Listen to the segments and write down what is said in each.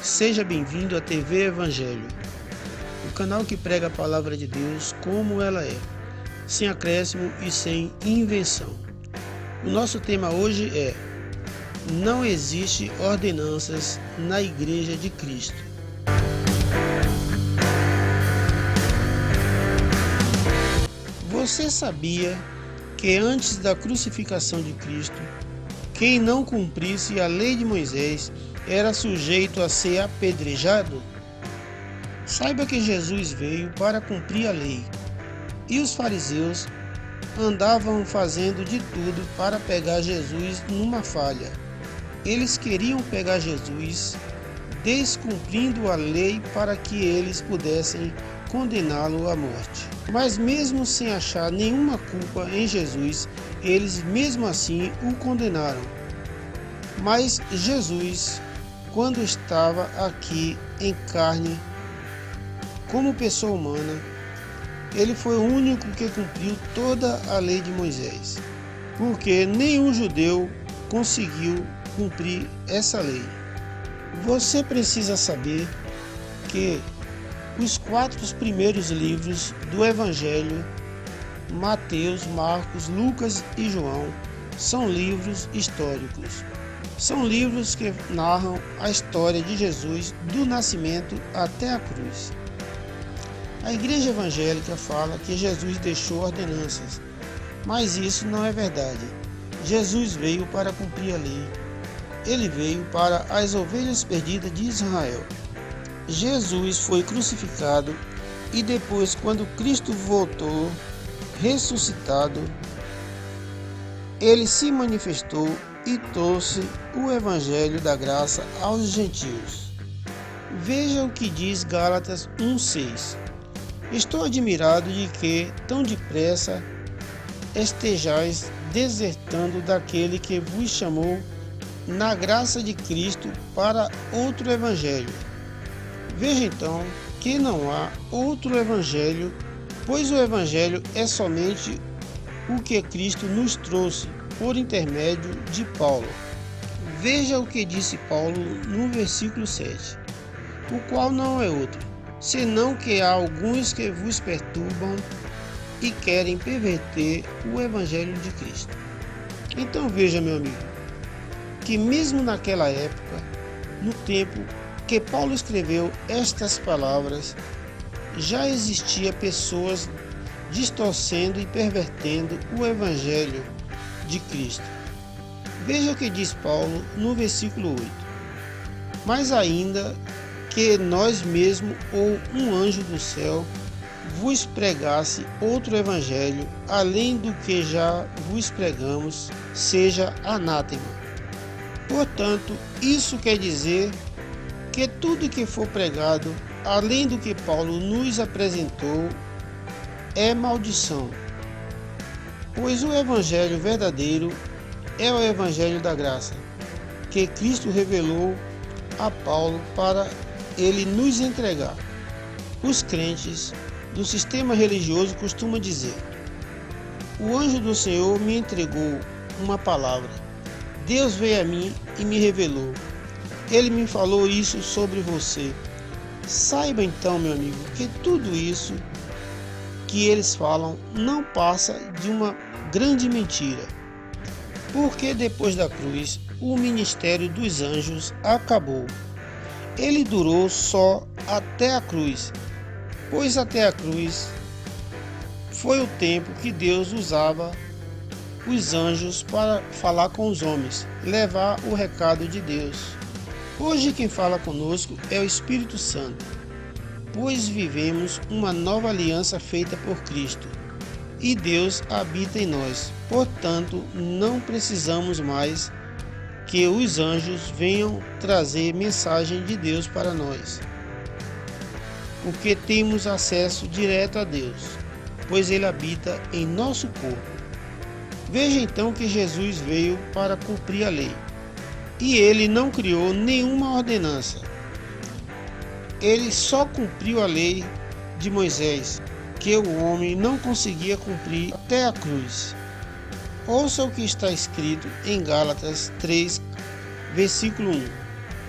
Seja bem-vindo à TV Evangelho, o canal que prega a palavra de Deus como ela é, sem acréscimo e sem invenção. O nosso tema hoje é: não existe ordenanças na Igreja de Cristo. Você sabia que antes da crucificação de Cristo, quem não cumprisse a lei de Moisés era sujeito a ser apedrejado? Saiba que Jesus veio para cumprir a lei, e os fariseus andavam fazendo de tudo para pegar Jesus numa falha. Eles queriam pegar Jesus descumprindo a lei para que eles pudessem condená-lo à morte. Mas mesmo sem achar nenhuma culpa em Jesus, eles mesmo assim o condenaram. Mas Jesus, quando estava aqui em carne, como pessoa humana, ele foi o único que cumpriu toda a lei de Moisés, porque nenhum judeu conseguiu cumprir essa lei. Você precisa saber que os 4 primeiros livros do Evangelho, Mateus, Marcos, Lucas e João, são livros históricos. São livros que narram a história de Jesus do nascimento até a cruz. A Igreja Evangélica fala que Jesus deixou ordenanças, mas isso não é verdade. Jesus veio para cumprir a lei. Ele veio para as ovelhas perdidas de Israel. Jesus foi crucificado e depois, quando Cristo voltou, ressuscitado, ele se manifestou e trouxe o Evangelho da graça aos gentios. Veja o que diz Gálatas 1:6. Estou admirado de que tão depressa estejais desertando daquele que vos chamou na graça de Cristo para outro evangelho. Veja então que não há outro evangelho, pois o evangelho é somente o que Cristo nos trouxe por intermédio de Paulo. Veja o que disse Paulo no versículo 7, o qual não é outro, senão que há alguns que vos perturbam e querem perverter o evangelho de Cristo. Então veja, meu amigo, que mesmo naquela época, no tempo que Paulo escreveu estas palavras, já existia pessoas distorcendo e pervertendo o evangelho de Cristo. Veja o que diz Paulo no versículo 8. Mas ainda que nós mesmos ou um anjo do céu vos pregasse outro evangelho, além do que já vos pregamos, seja anátema. Portanto, isso quer dizer que tudo que for pregado, além do que Paulo nos apresentou, é maldição. Pois o evangelho verdadeiro é o evangelho da graça, que Cristo revelou a Paulo para ele nos entregar. Os crentes do sistema religioso costumam dizer: o anjo do Senhor me entregou uma palavra. Deus veio a mim e me revelou. Ele me falou isso sobre você. Saiba então, meu amigo, que tudo isso que eles falam não passa de uma grande mentira. Porque depois da cruz, o ministério dos anjos acabou. Ele durou só até a cruz, pois até a cruz foi o tempo que Deus usava os anjos para falar com os homens, levar o recado de Deus. Hoje quem fala conosco é o Espírito Santo, pois vivemos uma nova aliança feita por Cristo, e Deus habita em nós. Portanto, não precisamos mais que os anjos venham trazer mensagem de Deus para nós, porque temos acesso direto a Deus, pois Ele habita em nosso corpo. Veja então que Jesus veio para cumprir a lei, e Ele não criou nenhuma ordenança. Ele só cumpriu a lei de Moisés, que o homem não conseguia cumprir até a cruz. Ouça o que está escrito em Gálatas 3, versículo 1,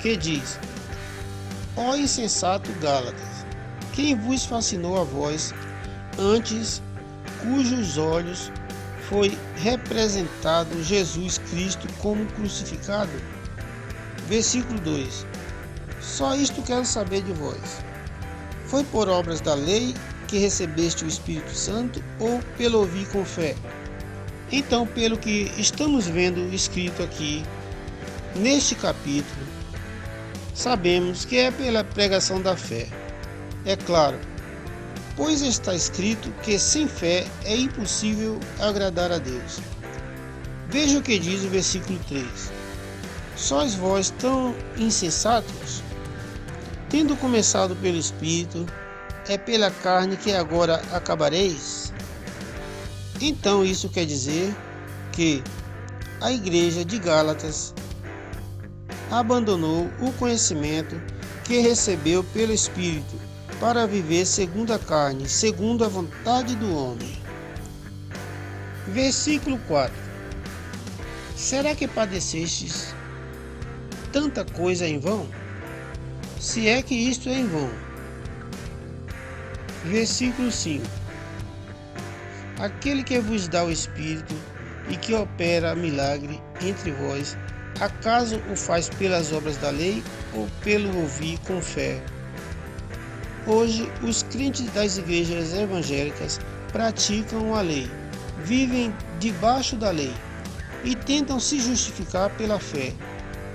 que diz: Ó insensato Gálatas, quem vos fascinou a vós, antes cujos olhos foi representado Jesus Cristo como crucificado? Versículo 2. Só isto quero saber de vós. Foi por obras da lei que recebeste o Espírito Santo ou pelo ouvir com fé? Então, pelo que estamos vendo escrito aqui neste capítulo, sabemos que é pela pregação da fé. É claro, pois está escrito que sem fé é impossível agradar a Deus. Veja o que diz o versículo 3. Sois vós tão insensatos? Tendo começado pelo Espírito, é pela carne que agora acabareis? Então isso quer dizer que a igreja de Gálatas abandonou o conhecimento que recebeu pelo Espírito para viver segundo a carne, segundo a vontade do homem. Versículo 4. Será que padecestes tanta coisa em vão? Se é que isto é em vão. Versículo 5. Aquele que vos dá o Espírito e que opera milagre entre vós, acaso o faz pelas obras da lei ou pelo ouvir com fé? Hoje, os crentes das igrejas evangélicas praticam a lei, vivem debaixo da lei e tentam se justificar pela fé,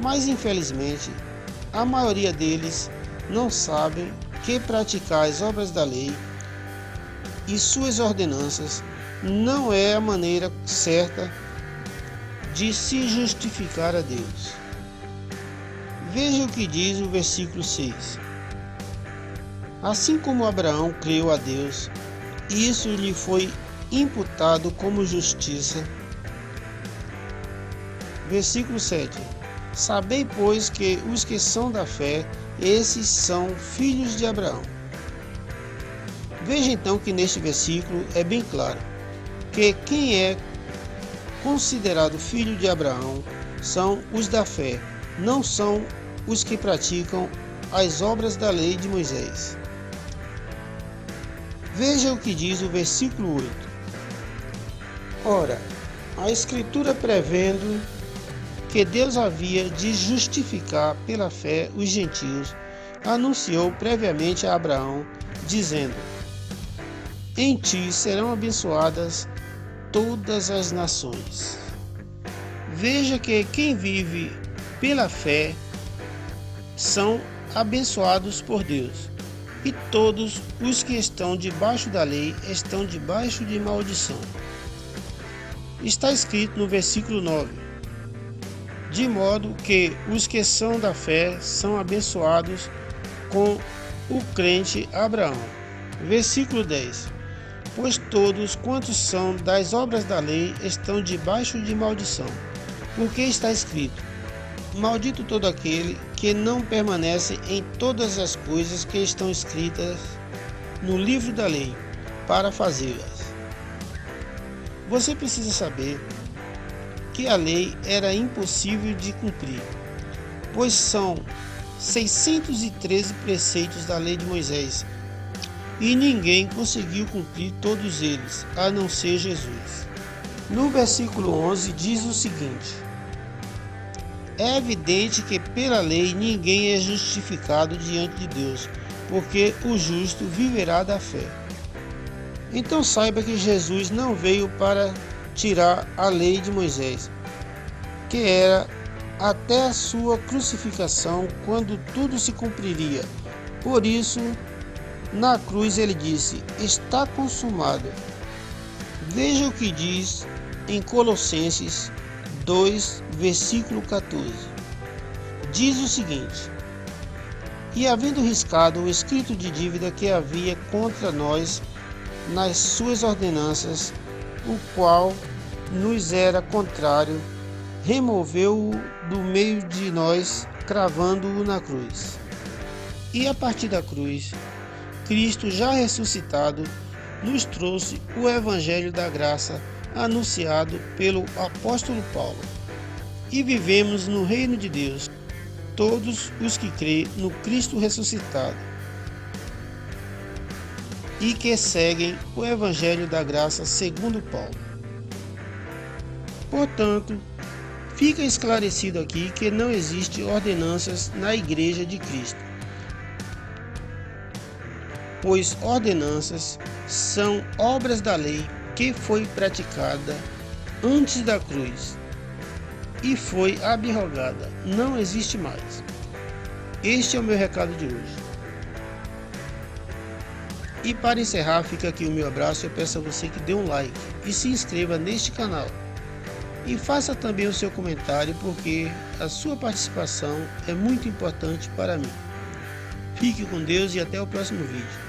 mas infelizmente a maioria deles não sabem que praticar as obras da lei e suas ordenanças não é a maneira certa de se justificar a Deus. Veja o que diz o versículo 6. Assim como Abraão creu a Deus, isso lhe foi imputado como justiça. Versículo 7. Sabei, pois, que os que são da fé, esses são filhos de Abraão. Veja então que neste versículo é bem claro que quem é considerado filho de Abraão são os da fé, não são os que praticam as obras da lei de Moisés. Veja o que diz o versículo 8. Ora, a Escritura prevendo que Deus havia de justificar pela fé os gentios, anunciou previamente a Abraão, dizendo: em ti serão abençoadas todas as nações. Veja que quem vive pela fé são abençoados por Deus, e todos os que estão debaixo da lei estão debaixo de maldição. Está escrito no versículo 9: de modo que os que são da fé são abençoados com o crente Abraão. Versículo 10: pois todos quantos são das obras da lei estão debaixo de maldição, porque está escrito: maldito todo aquele que não permanece em todas as coisas que estão escritas no livro da lei, para fazê-las. Você precisa saber que a lei era impossível de cumprir, pois são 613 preceitos da lei de Moisés, e ninguém conseguiu cumprir todos eles, a não ser Jesus. No versículo 11 diz o seguinte: é evidente que pela lei ninguém é justificado diante de Deus, porque o justo viverá da fé. Então saiba que Jesus não veio para tirar a lei de Moisés, que era até a sua crucificação, quando tudo se cumpriria. Por isso, na cruz ele disse: está consumado. Veja o que diz em Colossenses 2, versículo 14. Diz o seguinte: e havendo riscado o escrito de dívida que havia contra nós nas suas ordenanças, o qual nos era contrário, removeu-o do meio de nós, cravando-o na cruz. E a partir da cruz, Cristo, já ressuscitado, nos trouxe o Evangelho da graça anunciado pelo apóstolo Paulo. E vivemos no reino de Deus, todos os que crêem no Cristo ressuscitado e que seguem o Evangelho da Graça segundo Paulo. Portanto, fica esclarecido aqui que não existe ordenanças na Igreja de Cristo, pois ordenanças são obras da lei que foi praticada antes da cruz e foi abrogada, não existe mais. Este é o meu recado de hoje. E para encerrar, fica aqui o meu abraço. Eu peço a você que dê um like e se inscreva neste canal. E faça também o seu comentário, porque a sua participação é muito importante para mim. Fique com Deus e até o próximo vídeo.